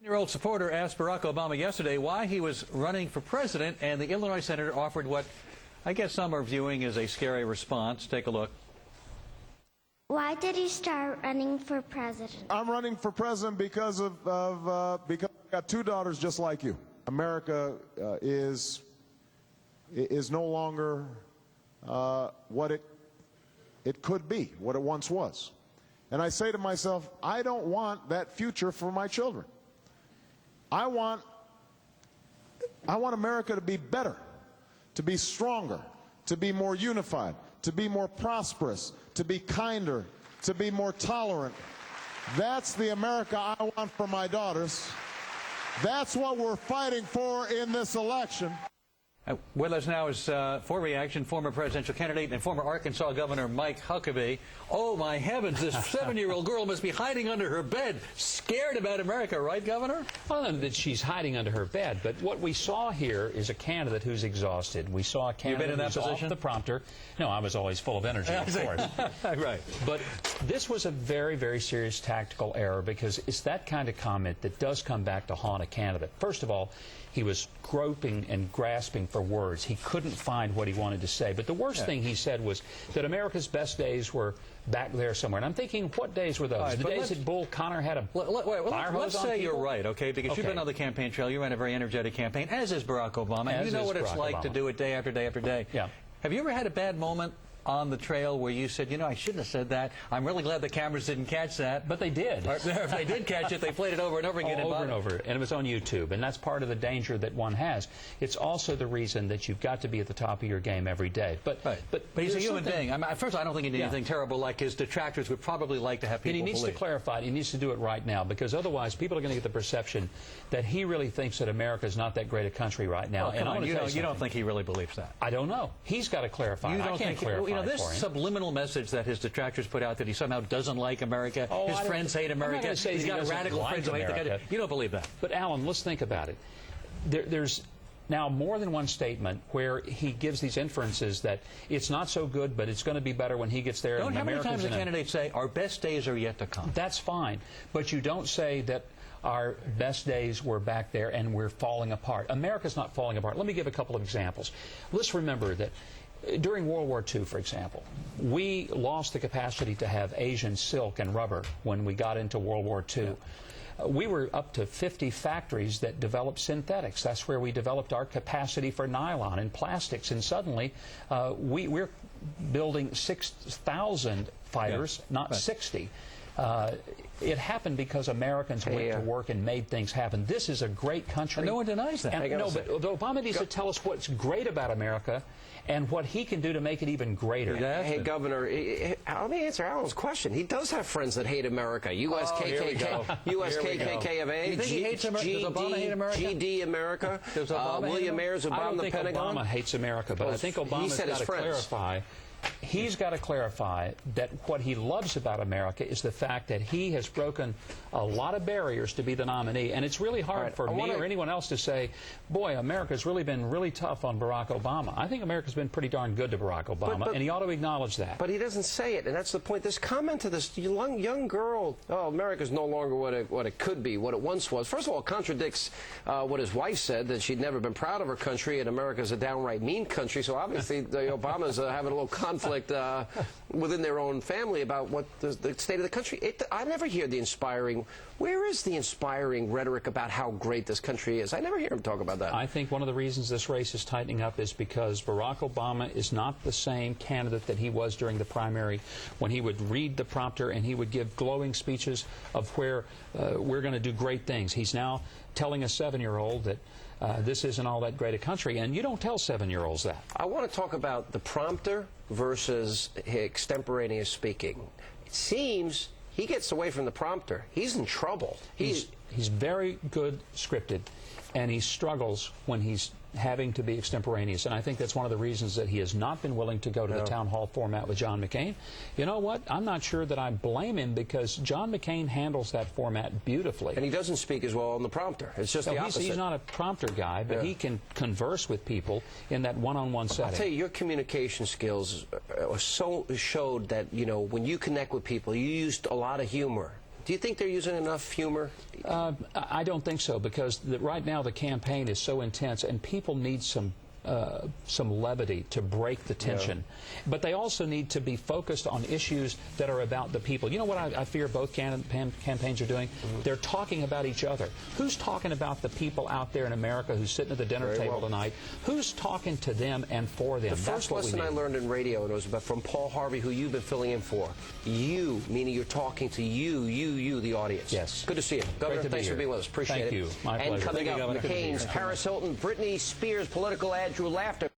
Year-old supporter asked Barack Obama yesterday why he was running for president, and the Illinois senator offered what I guess some are viewing as a scary response. Take a look. Why did you start running for president? I'm running for president because because I've got two daughters just like you. America is no longer what it could be, what it once was. And I say to myself, I don't want that future for my children. I want America to be better, to be stronger, to be more unified, to be more prosperous, to be kinder, to be more tolerant. That's the America I want for my daughters. That's what we're fighting for in this election. With us now is, for reaction, former presidential candidate and former Arkansas Governor Mike Huckabee. Oh, my heavens, this 7-year-old girl must be hiding under her bed, scared about America, right, Governor? Well, not that she's hiding under her bed, but what we saw here is a candidate who's exhausted. We saw a candidate who's off the prompter. No, I was always full of energy, of course. Right. But this was a very, very serious tactical error, because it's that kind of comment that does come back to haunt a candidate. First of all, he was groping and grasping for words. He couldn't find what he wanted to say. But the worst thing he said was that America's best days were back there somewhere. And I'm thinking, what days were those? Right, the days that Bull Connor had a fire hose let's on say people? You're right, okay? Because you've been on the campaign trail. You ran a very energetic campaign, as is Barack Obama. And you know what it's like to do it day after day after day. Yeah. Have you ever had a bad moment on the trail where you said, you know, I shouldn't have said that. I'm really glad the cameras didn't catch that. But they did. Or, if they did catch it, they played it over and over again. Over and over. And it was on YouTube. And that's part of the danger that one has. It's also the reason that you've got to be at the top of your game every day. But he's a human being. I mean, first, I don't think he did anything terrible. Like his detractors would probably like to have people And he needs to clarify it. He needs to do it right now, because otherwise people are going to get the perception that he really thinks that America is not that great a country right now. Oh, and you don't think he really believes that? I don't know. He's got to clarify. I can't clarify you know, this for him. Subliminal message that his detractors put out that he somehow doesn't like America, his friends hate America, he's got radical friends who hate the country. You don't believe that. But Alan, let's think about it. There's now more than one statement where he gives these inferences that it's not so good, but it's going to be better when he gets there. How many times the candidates say, our best days are yet to come? That's fine. But you don't say that our best days were back there and we're falling apart. America's not falling apart. Let me give a couple of examples. Let's remember that during World War II, for example, we lost the capacity to have Asian silk and rubber when we got into World War II. We were up to 50 factories that developed synthetics. That's where we developed our capacity for nylon and plastics. And suddenly, we're building 6,000 fighters, not 60. It happened because Americans went to work and made things happen. This is a great country. And no one denies that. No, but Obama needs to tell us what's great about America and what he can do to make it even greater. Hey, Governor, let me answer Alan's question. He does have friends that hate America. U.S. KKK of A, you think he hates America? Does Obama hate America? GD America, Does Obama William Ayers, who bombed the Pentagon. I don't think Obama hates America, but I think Obama's got to clarify. He's got to clarify that what he loves about America is the fact that he has broken a lot of barriers to be the nominee. And it's really hard for me or anyone else to say, boy, America's really been really tough on Barack Obama. I think America's been pretty darn good to Barack Obama, and he ought to acknowledge that. But he doesn't say it, and that's the point. This comment to this young girl, oh, America's no longer what it could be, what it once was. First of all, it contradicts what his wife said, that she'd never been proud of her country, and America's a downright mean country. So obviously the Obamas having a little conflict within their own family about what the state of the country. I never hear the inspiring. Where is the inspiring rhetoric about how great this country is? I never hear him talk about that. I think one of the reasons this race is tightening up is because Barack Obama is not the same candidate that he was during the primary, when he would read the prompter and he would give glowing speeches of where we're going to do great things. He's now telling a 7-year-old that this isn't all that great a country, and you don't tell 7-year-olds that. I want to talk about the prompter versus extemporaneous speaking. It seems he gets away from the prompter. He's in trouble. He's very good scripted, and he struggles when he's having to be extemporaneous, and I think that's one of the reasons that he has not been willing to go to the town hall format with John McCain. You know what? I'm not sure that I blame him, because John McCain handles that format beautifully. And he doesn't speak as well on the prompter. It's just the opposite. He's not a prompter guy, but he can converse with people in that one-on-one setting. I'll tell you, your communication skills showed that, you know, when you connect with people, you used a lot of humor Do you think they're using enough humor? I don't think so, because right now the campaign is so intense, and people need some levity to break the tension. Yeah. But they also need to be focused on issues that are about the people. You know what I fear both campaigns are doing? Mm-hmm. They're talking about each other. Who's talking about the people out there in America who's sitting at the dinner table tonight? Who's talking to them and for them? The first lesson I learned in radio, and it was from Paul Harvey, who you've been filling in for. You, meaning you're talking to you, the audience. Yes. Good to see you. Governor, thanks for being with us. Appreciate it. Thank you. My pleasure. And coming up, McCain's Paris Hilton, Britney Spears political ad drew laughter.